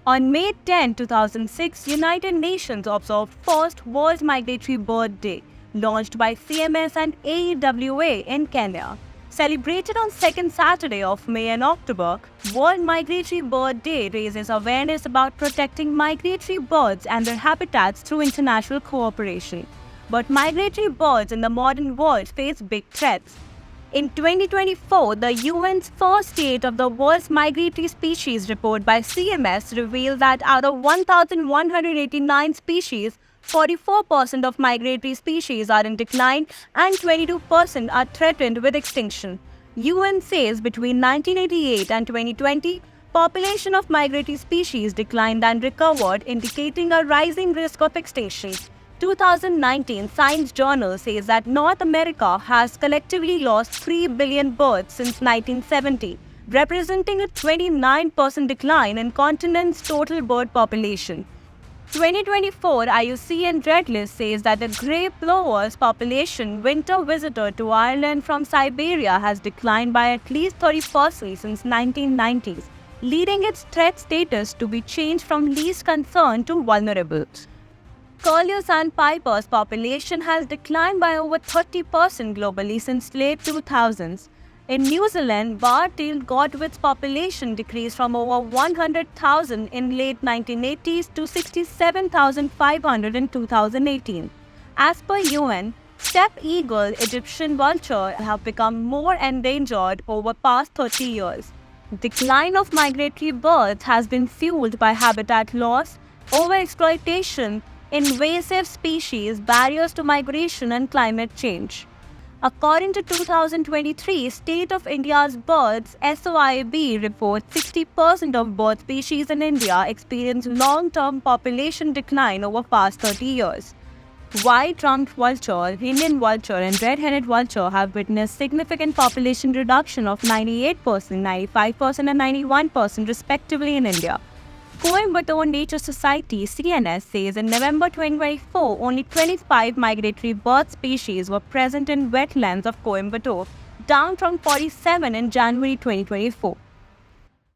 On May 10, 2006, United Nations observed first World Migratory Bird Day, launched by CMS and AEWA in Kenya. Celebrated on second Saturday of May and October, World Migratory Bird Day raises awareness about protecting migratory birds and their habitats through international cooperation. But migratory birds in the modern world face big threats. In 2024, the UN's first State of the World's Migratory Species report by CMS revealed that out of 1,189 species, 44% of migratory species are in decline and 22% are threatened with extinction. UN says between 1988 and 2020, population of migratory species declined and recovered, indicating a rising risk of extinction. 2019 Science Journal says that North America has collectively lost 3 billion birds since 1970, representing a 29% decline in continent's total bird population. 2024 IUCN Red List says that the grey plover's population, winter visitor to Ireland from Siberia, has declined by at least 30% since 1990s, leading its threat status to be changed from least concern to vulnerable. Curlew sandpiper's population has declined by over 30% globally since late 2000s. In New Zealand, bar-tailed godwit's population decreased from over 100,000 in late 1980s to 67,500 in 2018. As per UN, steppe eagle, Egyptian vulture have become more endangered over past 30 years. Decline of migratory birds has been fueled by habitat loss, overexploitation, invasive species, barriers to migration and climate change. According to 2023 State of India's Birds SOIB report, 60% of bird species in India experience long-term population decline over past 30 years. White-rumped vulture, Indian vulture and red-headed vulture have witnessed significant population reduction of 98%, 95% and 91% respectively in India. Coimbatore Nature Society (CNS) says in November 2024, only 25 migratory bird species were present in wetlands of Coimbatore, down from 47 in January 2024.